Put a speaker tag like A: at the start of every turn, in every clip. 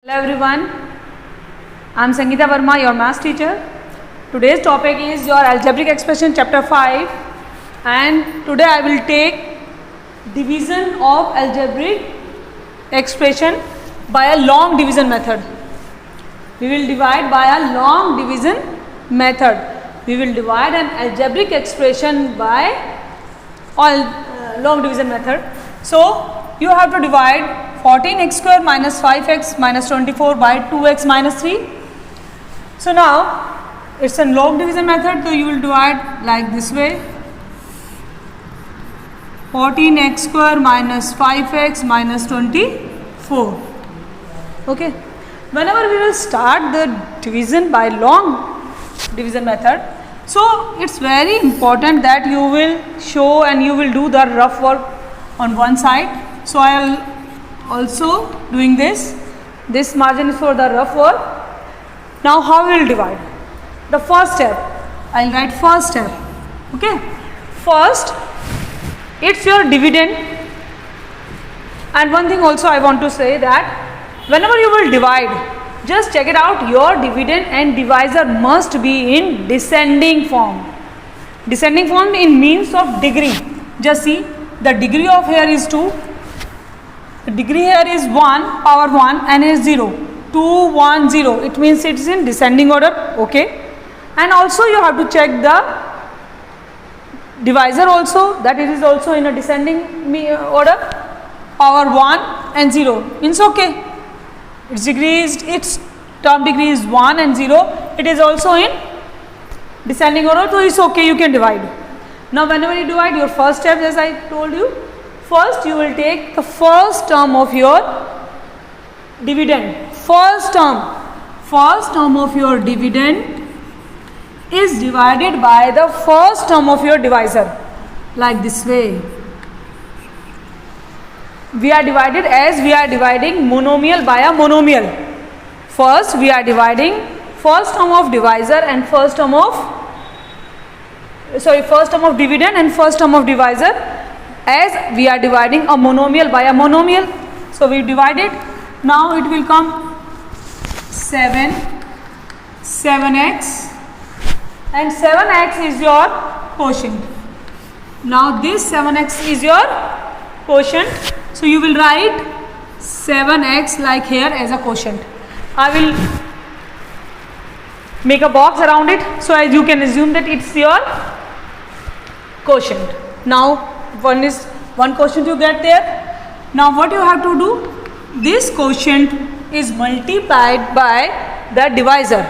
A: Hello everyone, I am Sangeeta Verma, your maths teacher. Today's topic is your algebraic expression chapter 5, and today I will take division of algebraic expression by a long division method. We will divide by a long division method. We will divide an algebraic expression by long division method. So you have to divide 14x square minus 5x minus 24 by 2x minus 3. So now it's a long division method, so you will divide like this way: 14x square minus 5x minus 24. Okay, whenever we will start the division by long division method, so it's very important that you will show and you will do the rough work on one side. So I will also doing this margin is for the rough work. Now how we will divide? The first step, I will write first step. Okay, first it's your dividend. And one thing also I want to say that whenever you will divide, just check it out, your dividend and divisor must be in descending form. Descending form in means of degree. Just see, the degree of here is 2. The degree here is 1 power 1 and is 0. 2, 1, 0. It means it is in descending order. Okay. And also you have to check the divisor also, that it is also in a descending order. Power 1 and 0 means okay. Its degree is, its term degree is 1 and 0. It is also in descending order, so it's okay, you can divide. Now whenever you divide, your first step, as I told you, first you will take the first term of your dividend. First term of your dividend is divided by the first term of your divisor, like this way. We are divided as we are dividing monomial by a monomial. First we are dividing first term of divisor and first term of dividend and first term of divisor as we are dividing a monomial by a monomial. So we divide it. Now it will come 7x, and 7x is your quotient. Now this 7x is your quotient, so you will write 7x like here as a quotient. I will make a box around it, so as you can assume that it's your quotient. Now one quotient you get there. Now what you have to do, this quotient is multiplied by the divisor.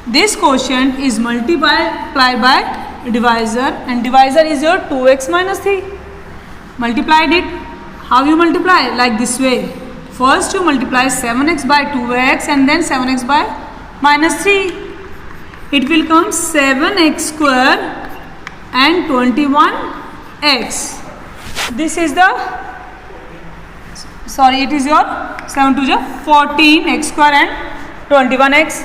A: This quotient is multiplied by divisor, and divisor is your 2x minus 3. Multiplied it. How you multiply? Like this way. First you multiply 7x by 2x and then 7x by minus 3. It will come 7x square and 21x. This is the, it is your 7 to the 14x square and 21x.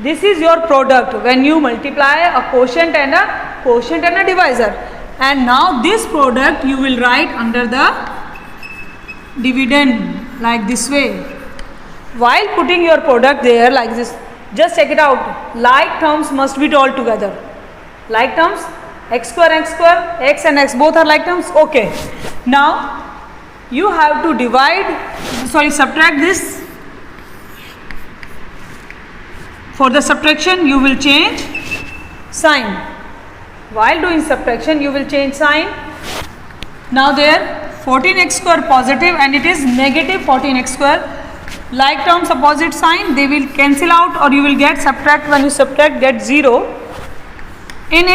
A: This is your product when you multiply a quotient and a divisor. And now this product you will write under the dividend like this way. While putting your product there like this, just check it out. Like terms must be told together. Like terms, x square, x and x both are like terms. Okay. Now you have to subtract this. For the subtraction you will change sign. While doing subtraction you will change sign. Now there 14x square positive and it is negative 14x square. Like terms opposite sign, they will cancel out, or you will get subtract. When you subtract, get 0. In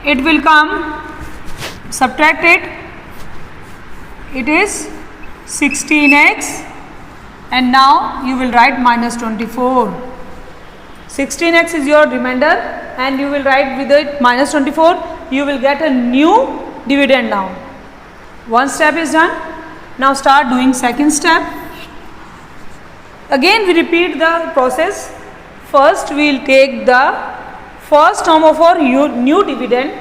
A: it will come, subtract it, it is 16x, and now you will write minus 24. 16x is your remainder and you will write with it minus 24. You will get a new dividend now. One step is done. Now start doing second step. Again we repeat the process. First we will take the first term of our new dividend.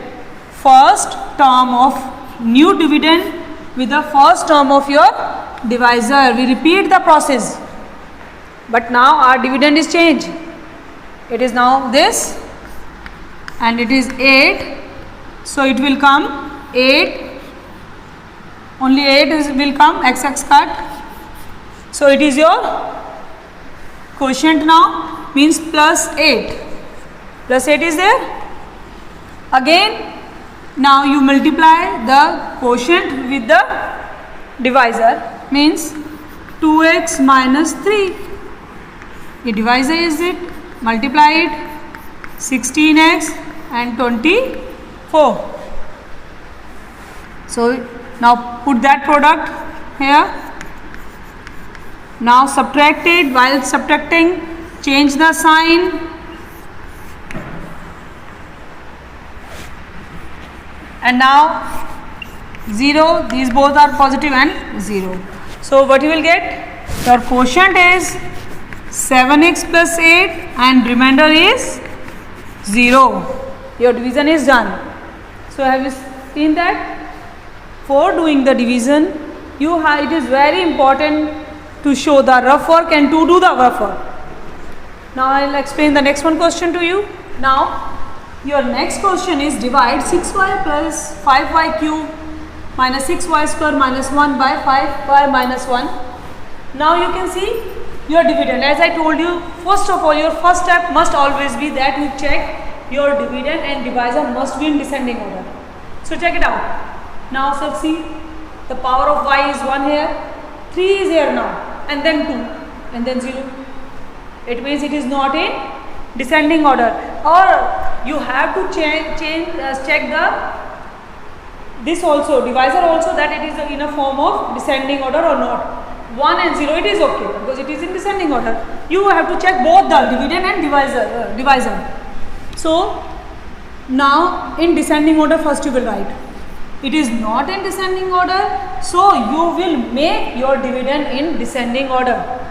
A: First term of new dividend with the first term of your divisor. We repeat the process. but now our dividend is changed. It is now this and it is 8. So it will come 8, only 8 will come, x cut. So it is your quotient now, means plus 8. Plus 8 is there. Again, now you multiply the quotient with the divisor, means 2x minus 3. The divisor is it, multiply it, 16x and 24. So now put that product here. Now subtract it. While subtracting, change the sign. And now 0, these both are positive and 0. So what you will get? Your quotient is 7x plus 8 and remainder is 0. Your division is done. So have you seen that? For doing the division, it is very important to show the rough work and to do the rough work. Now I will explain the next one question to you. Now your next question is divide 6y plus 5y cube minus 6y square minus 1 by 5y minus 1. Now you can see your dividend. As I told you, first of all, your first step must always be that you check your dividend and divisor must be in descending order. So check it out. Now sir, see, the power of y is 1 here, 3 is here now, and then 2, and then 0. It means it is not in descending order. Or you have to check this also, divisor also, that it is in a form of descending order or not. 1 and 0, it is okay because it is in descending order. You have to check both the dividend and divisor. So now in descending order first you will write. It is not in descending order, so you will make your dividend in descending order.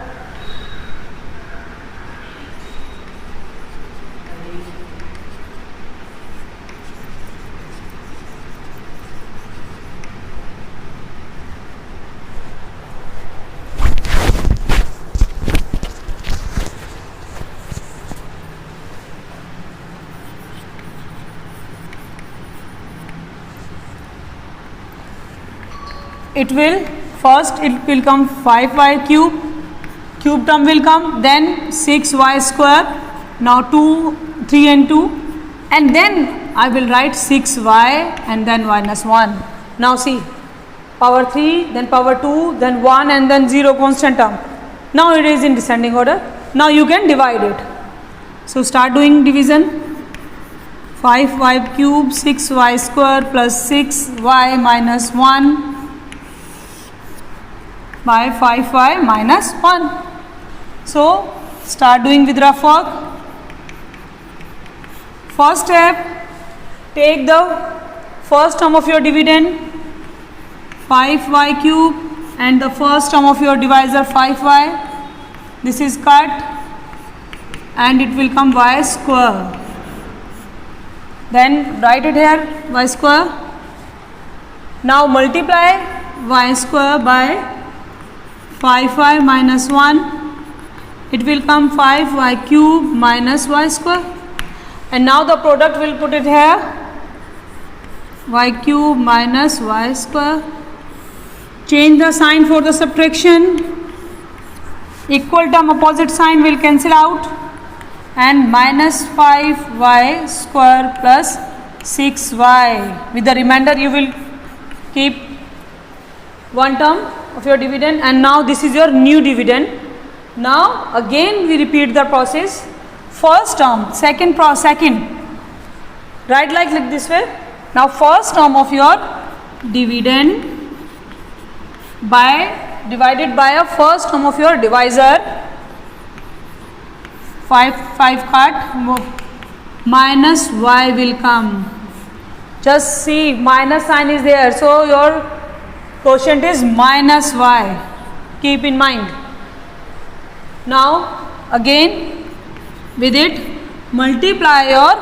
A: It will come 5y cube term will come, then 6y square, now 3 and 2, and then I will write 6y and then minus 1. Now see, power 3, then power 2, then 1 and then 0 constant term. Now it is in descending order. Now you can divide it. So start doing division. 5y cube 6y square plus 6y minus 1 by 5y minus 1. So start doing with rough work. First step, take the first term of your dividend 5y cube and the first term of your divisor 5y. This is cut and it will come y square. Then write it here, y square. Now multiply y square by 5y minus 1, it will come 5y cube minus y square, and now the product will put it here, y cube minus y square. Change the sign for the subtraction, equal term opposite sign will cancel out, and minus 5y square plus 6y. With the remainder you will keep one term of your dividend, and now this is your new dividend. Now again we repeat the process. First term, second, write like this way. Now first term of your dividend divided by a first term of your divisor, 5 cut, minus y will come. Just see, minus sign is there, so your quotient is minus y. Keep in mind. Now again with it multiply your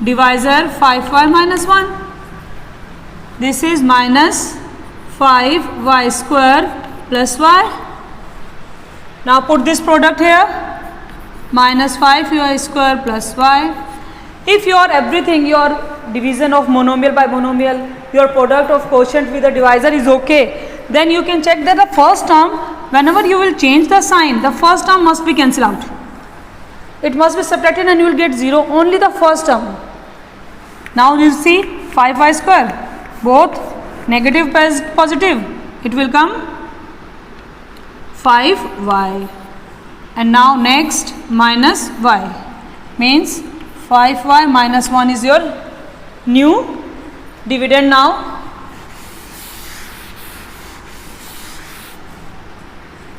A: divisor 5y minus 1. This is minus 5y square plus y. Now put this product here, minus 5y square plus y. If your everything, your division of monomial by monomial, your product of quotient with the divisor is okay, then you can check that the first term, whenever you will change the sign, the first term must be cancelled out. It must be subtracted and you will get 0, only the first term. Now you see 5y square, both negative plus positive, it will come 5y. And now next minus y, means 5y minus 1 is your new dividend. Now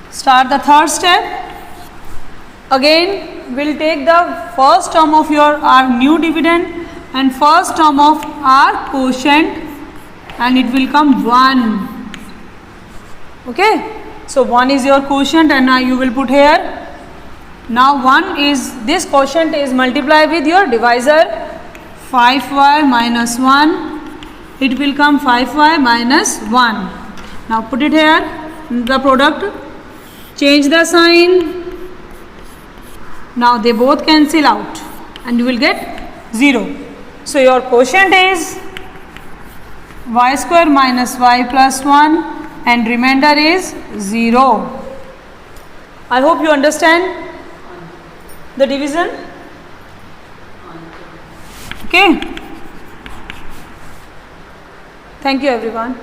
A: start the third step. Again we'll take the first term of our new dividend and first term of our quotient, and it will come 1. Okay, so 1 is your quotient, and now you will put here. Now 1 is, this quotient is multiplied with your divisor, 5y minus 1, it will come 5y minus 1. Now put it here, the product, change the sign. Now they both cancel out and you will get 0. So your quotient is y square minus y plus 1 and remainder is 0. I hope you understand the division. Okay. Thank you everyone.